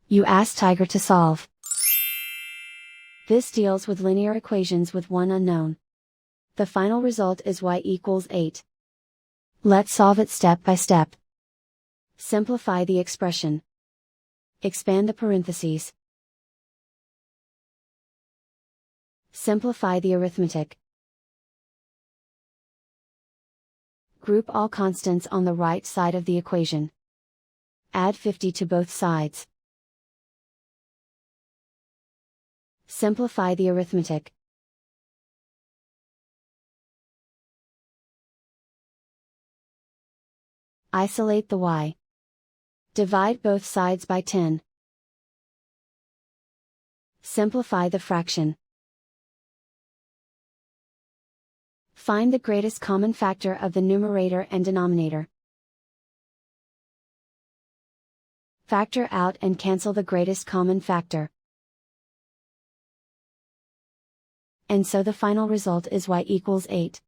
You ask Tiger to solve. This deals with linear equations with one unknown. The final result is y equals 8. Let's solve it step by step. Simplify the expression. Expand the parentheses. Simplify the arithmetic. Group all constants on the right side of the equation. Add 50 to both sides. Simplify the arithmetic. Isolate the y. Divide both sides by 10. Simplify the fraction. Find the greatest common factor of the numerator and denominator. Factor out and cancel the greatest common factor. And so the final result is y equals 8.